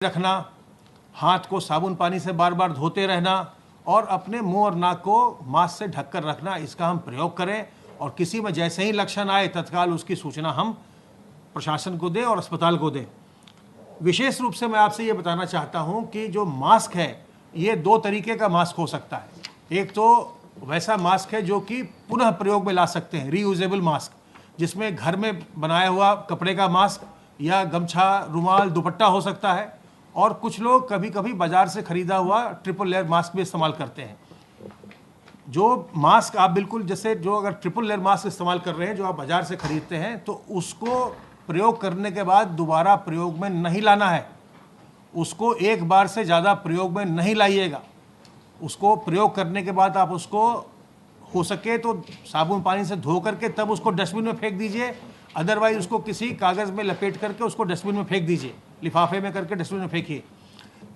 रखना, हाथ को साबुन पानी से बार बार धोते रहना और अपने मुंह और नाक को मास्क से ढककर रखना, इसका हम प्रयोग करें और किसी में जैसे ही लक्षण आए तत्काल उसकी सूचना हम प्रशासन को दें और अस्पताल को दें। विशेष रूप से मैं आपसे ये बताना चाहता हूँ कि जो मास्क है ये दो तरीके का मास्क हो सकता है। एक तो वैसा मास्क है जो कि पुनः प्रयोग में ला सकते हैं, रीयूजेबल मास्क, जिसमें घर में बनाया हुआ कपड़े का मास्क या गमछा, रुमाल, दुपट्टा हो सकता है। और कुछ लोग कभी कभी बाजार से खरीदा हुआ ट्रिपल लेयर मास्क भी इस्तेमाल करते हैं। जो मास्क आप बिल्कुल जैसे जो अगर ट्रिपल लेयर मास्क इस्तेमाल कर रहे हैं जो आप बाजार से खरीदते हैं, तो उसको प्रयोग करने के बाद दोबारा प्रयोग में नहीं लाना है। उसको एक बार से ज़्यादा प्रयोग में नहीं लाइएगा। उसको प्रयोग करने के बाद आप उसको हो सके तो साबुन पानी से धो करके तब उसको डस्टबिन में फेंक दीजिए, अदरवाइज उसको किसी कागज़ में लपेट करके उसको डस्टबिन में फेंक दीजिए, लिफाफे में करके डस्टबिन में फेंकिए।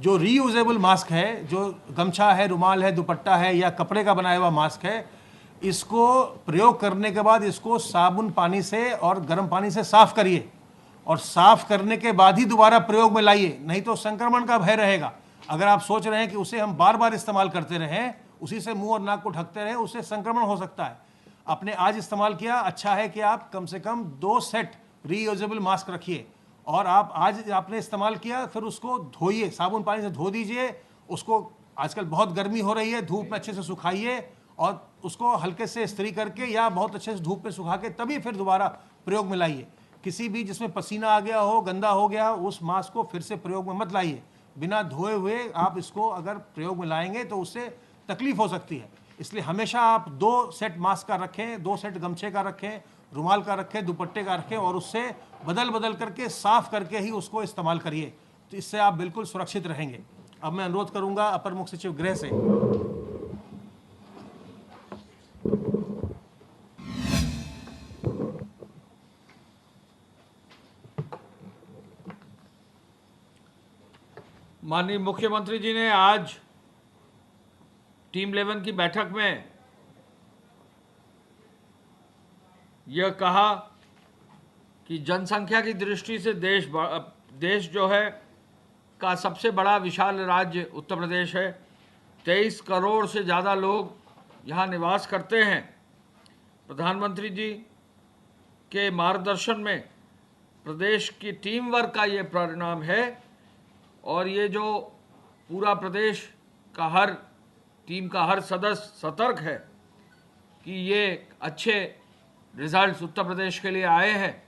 जो रीयूजेबल मास्क है, जो गमछा है, रुमाल है, दुपट्टा है या कपड़े का बनाया हुआ मास्क है, इसको प्रयोग करने के बाद इसको साबुन पानी से और गर्म पानी से साफ करिए और साफ करने के बाद ही दोबारा प्रयोग में लाइए, नहीं तो संक्रमण का भय रहेगा। अगर आप सोच रहे हैं कि उसे हम बार बार इस्तेमाल करते रहें, उसी से मुंह और नाक को ढकते रहें, उससे संक्रमण हो सकता है। आपने आज इस्तेमाल किया, अच्छा है कि आप कम से कम 2 सेट रीयूजेबल मास्क रखिए और आप आज आपने इस्तेमाल किया फिर उसको धोइए, साबुन पानी से धो दीजिए। उसको आजकल बहुत गर्मी हो रही है, धूप में अच्छे से सुखाइए और उसको हल्के से इस्त्री करके या बहुत अच्छे से धूप में सुखा के तभी फिर दोबारा प्रयोग में लाइए। किसी भी जिसमें पसीना आ गया हो, गंदा हो गया, उस मास्क को फिर से प्रयोग में मत लाइए। बिना धोए हुए आप इसको अगर प्रयोग में लाएंगे तो उससे तकलीफ हो सकती है। इसलिए हमेशा आप 2 सेट मास्क का रखें, 2 सेट गमछे का रखें, रुमाल का रखें, दुपट्टे का रखें और उससे बदल बदल करके साफ करके ही उसको इस्तेमाल करिए, तो इससे आप बिल्कुल सुरक्षित रहेंगे। अब मैं अनुरोध करूंगा अपर मुख्य सचिव गृह से माननीय मुख्यमंत्री जी ने आज टीम 11 की बैठक में यह कहा कि जनसंख्या की दृष्टि से देश जो है का सबसे बड़ा विशाल राज्य उत्तर प्रदेश है। 23 करोड़ से ज़्यादा लोग यहाँ निवास करते हैं। प्रधानमंत्री जी के मार्गदर्शन में प्रदेश की टीम वर्क का ये परिणाम है और ये जो पूरा प्रदेश का हर टीम का हर सदस्य सतर्क है कि ये अच्छे रिजल्ट्स उत्तर प्रदेश के लिए आए हैं।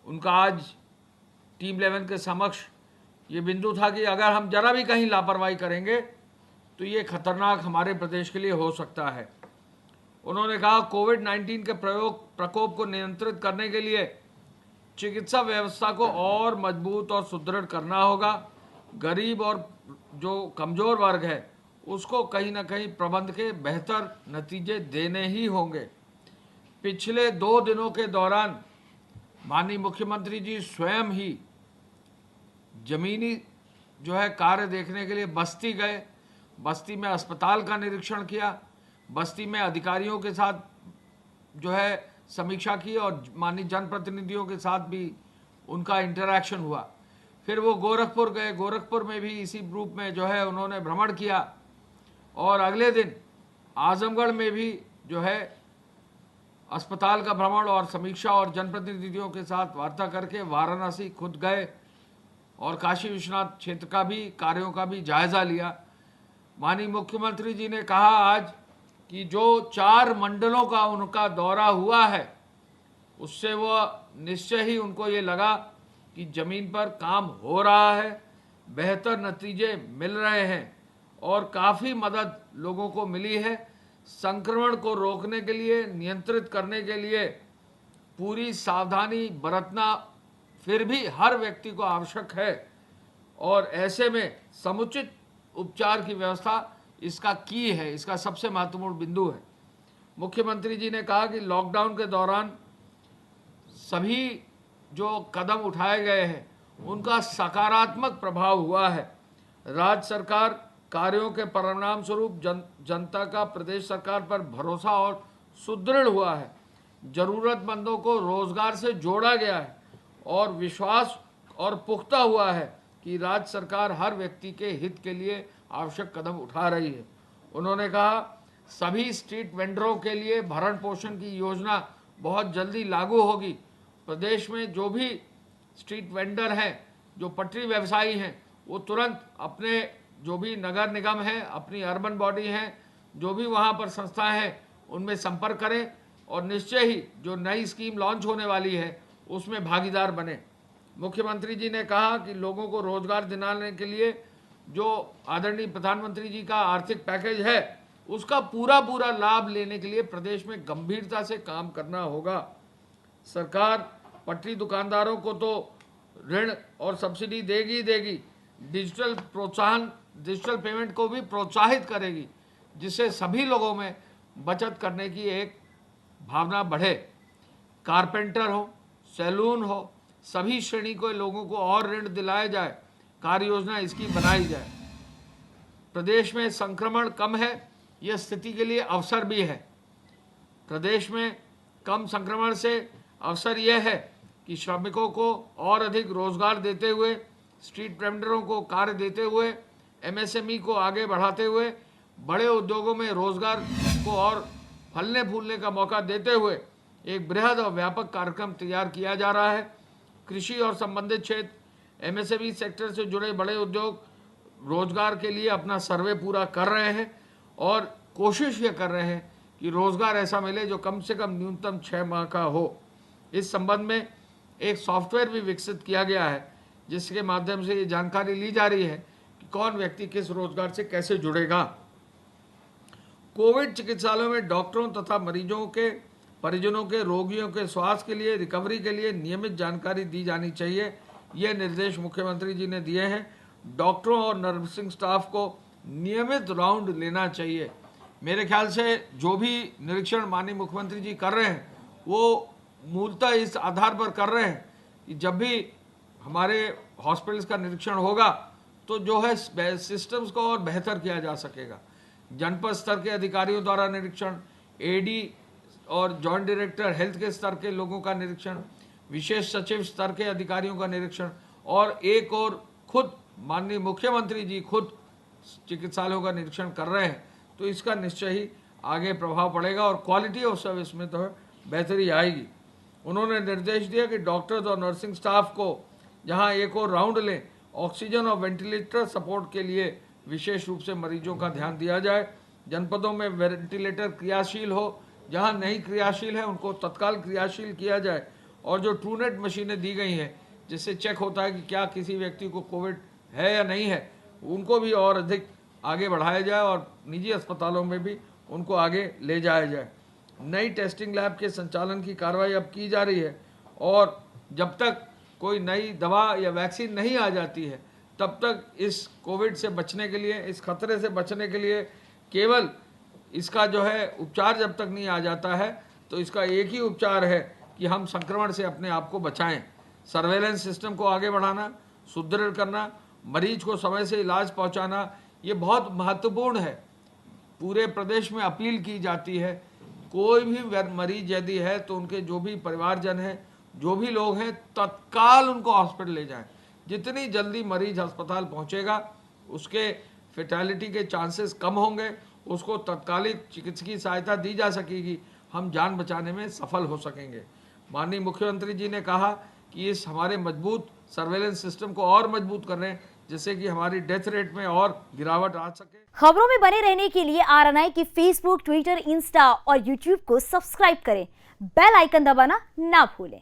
उनका आज टीम 11 के समक्ष ये बिंदु था कि अगर हम जरा भी कहीं लापरवाही करेंगे तो ये खतरनाक हमारे प्रदेश के लिए हो सकता है। उन्होंने कहा कोविड-19 के प्रकोप को नियंत्रित करने के लिए चिकित्सा व्यवस्था को और मजबूत और सुदृढ़ करना होगा। गरीब और जो कमज़ोर वर्ग है उसको कहीं ना कहीं प्रबंध के बेहतर नतीजे देने ही होंगे। पिछले 2 दिनों के दौरान माननीय मुख्यमंत्री जी स्वयं ही जमीनी जो है कार्य देखने के लिए बस्ती गए, बस्ती में अस्पताल का निरीक्षण किया, बस्ती में अधिकारियों के साथ जो है समीक्षा की और माननीय जनप्रतिनिधियों के साथ भी उनका इंटरैक्शन हुआ। फिर वो गोरखपुर गए, गोरखपुर में भी इसी रूप में जो है उन्होंने भ्रमण किया और अगले दिन आजमगढ़ में भी जो है अस्पताल का भ्रमण और समीक्षा और जनप्रतिनिधियों के साथ वार्ता करके वाराणसी खुद गए और काशी विश्वनाथ क्षेत्र का भी कार्यों का भी जायजा लिया। माननीय मुख्यमंत्री जी ने कहा आज कि जो 4 मंडलों का उनका दौरा हुआ है उससे वो निश्चय ही उनको ये लगा कि ज़मीन पर काम हो रहा है, बेहतर नतीजे मिल रहे हैं और काफ़ी मदद लोगों को मिली है। संक्रमण को रोकने के लिए, नियंत्रित करने के लिए पूरी सावधानी बरतना फिर भी हर व्यक्ति को आवश्यक है और ऐसे में समुचित उपचार की व्यवस्था इसका की है, इसका सबसे महत्वपूर्ण बिंदु है। मुख्यमंत्री जी ने कहा कि लॉकडाउन के दौरान सभी जो कदम उठाए गए हैं उनका सकारात्मक प्रभाव हुआ है। राज्य सरकार कार्यों के परिणाम स्वरूप जनता का प्रदेश सरकार पर भरोसा और सुदृढ़ हुआ है। जरूरतमंदों को रोजगार से जोड़ा गया है और विश्वास और पुख्ता हुआ है कि राज्य सरकार हर व्यक्ति के हित के लिए आवश्यक कदम उठा रही है। उन्होंने कहा सभी स्ट्रीट वेंडरों के लिए भरण पोषण की योजना बहुत जल्दी लागू होगी। प्रदेश में जो भी स्ट्रीट वेंडर हैं, जो पटरी व्यवसायी हैं, वो तुरंत अपने जो भी नगर निगम है, अपनी अर्बन बॉडी हैं, जो भी वहाँ पर संस्थाएं हैं, उनमें संपर्क करें और निश्चय ही जो नई स्कीम लॉन्च होने वाली है उसमें भागीदार बने। मुख्यमंत्री जी ने कहा कि लोगों को रोजगार दिलाने के लिए जो आदरणीय प्रधानमंत्री जी का आर्थिक पैकेज है उसका पूरा लाभ लेने के लिए प्रदेश में गंभीरता से काम करना होगा। सरकार पटरी दुकानदारों को तो ऋण और सब्सिडी देगी, डिजिटल पेमेंट को भी प्रोत्साहित करेगी, जिससे सभी लोगों में बचत करने की एक भावना बढ़े। कारपेंटर हो, सैलून हो, सभी श्रेणी के लोगों को और ऋण दिलाया जाए, कार्य योजना इसकी बनाई जाए। प्रदेश में संक्रमण कम है, यह स्थिति के लिए अवसर भी है। प्रदेश में कम संक्रमण से अवसर यह है कि श्रमिकों को और अधिक रोजगार देते हुए, स्ट्रीट वेंडरों को कार्य देते हुए, एमएसएमई को आगे बढ़ाते हुए, बड़े उद्योगों में रोजगार को और फलने फूलने का मौका देते हुए एक बृहद और व्यापक कार्यक्रम तैयार किया जा रहा है। कृषि और संबंधित क्षेत्र, एमएसएमई सेक्टर से जुड़े बड़े उद्योग रोजगार के लिए अपना सर्वे पूरा कर रहे हैं और कोशिश ये कर रहे हैं कि रोजगार ऐसा मिले जो कम से कम न्यूनतम 6 माह का हो। इस संबंध में एक सॉफ्टवेयर भी विकसित किया गया है, जिसके माध्यम से ये जानकारी ली जा रही है कि कौन व्यक्ति किस रोजगार से कैसे जुड़ेगा। कोविड चिकित्सालयों में डॉक्टरों तथा मरीजों के परिजनों के रोगियों के स्वास्थ्य के लिए, रिकवरी के लिए नियमित जानकारी दी जानी चाहिए। ये निर्देश मुख्यमंत्री जी ने दिए हैं। डॉक्टरों और नर्सिंग स्टाफ को नियमित राउंड लेना चाहिए। मेरे ख्याल से जो भी निरीक्षण माननीय मुख्यमंत्री जी कर रहे हैं वो मूलतः इस आधार पर कर रहे हैं कि जब भी हमारे हॉस्पिटल्स का निरीक्षण होगा तो जो है सिस्टम्स को और बेहतर किया जा सकेगा। जनपद स्तर के अधिकारियों द्वारा निरीक्षण, एडी और जॉइंट डायरेक्टर हेल्थ के स्तर के लोगों का निरीक्षण, विशेष सचिव स्तर के अधिकारियों का निरीक्षण और एक और खुद माननीय मुख्यमंत्री जी खुद चिकित्सालयों का निरीक्षण कर रहे हैं, तो इसका निश्चय ही आगे प्रभाव पड़ेगा और क्वालिटी ऑफ सर्विस में तो बेहतरी आएगी। उन्होंने निर्देश दिया कि डॉक्टर्स और नर्सिंग स्टाफ को जहां एक और राउंड लें, ऑक्सीजन और वेंटिलेटर सपोर्ट के लिए विशेष रूप से मरीजों का ध्यान दिया जाए। जनपदों में वेंटिलेटर क्रियाशील हो, जहां नहीं क्रियाशील है उनको तत्काल क्रियाशील किया जाए और जो ट्रूनेट मशीनें दी गई हैं जिससे चेक होता है कि क्या किसी व्यक्ति को कोविड है या नहीं है, उनको भी और अधिक आगे बढ़ाया जाए और निजी अस्पतालों में भी उनको आगे ले जाया जाए। नई टेस्टिंग लैब के संचालन की कार्रवाई अब की जा रही है और जब तक कोई नई दवा या वैक्सीन नहीं आ जाती है तब तक इस कोविड से बचने के लिए, इस खतरे से बचने के लिए केवल इसका जो है उपचार जब तक नहीं आ जाता है तो इसका एक ही उपचार है कि हम संक्रमण से अपने आप को बचाएं। सर्वेलेंस सिस्टम को आगे बढ़ाना, सुदृढ़ करना, मरीज को समय से इलाज पहुंचाना, ये बहुत महत्वपूर्ण है। पूरे प्रदेश में अपील की जाती है, कोई भी मरीज यदि है तो उनके जो भी परिवारजन हैं, जो भी लोग हैं, तत्काल उनको हॉस्पिटल ले जाएं। जितनी जल्दी मरीज अस्पताल पहुंचेगा उसके फेटालिटी के चांसेस कम होंगे, उसको तत्कालिक चिकित्सकीय सहायता दी जा सकेगी, हम जान बचाने में सफल हो सकेंगे। माननीय मुख्यमंत्री जी ने कहा कि इस हमारे मजबूत सर्वेलेंस सिस्टम को और मजबूत कर रहे हैं जिससे कि हमारी डेथ रेट में और गिरावट आ सके। खबरों में बने रहने के लिए आरएनआई की फेसबुक, ट्विटर, इंस्टा और यूट्यूब को सब्सक्राइब करें। बेल आइकन दबाना ना भूलें।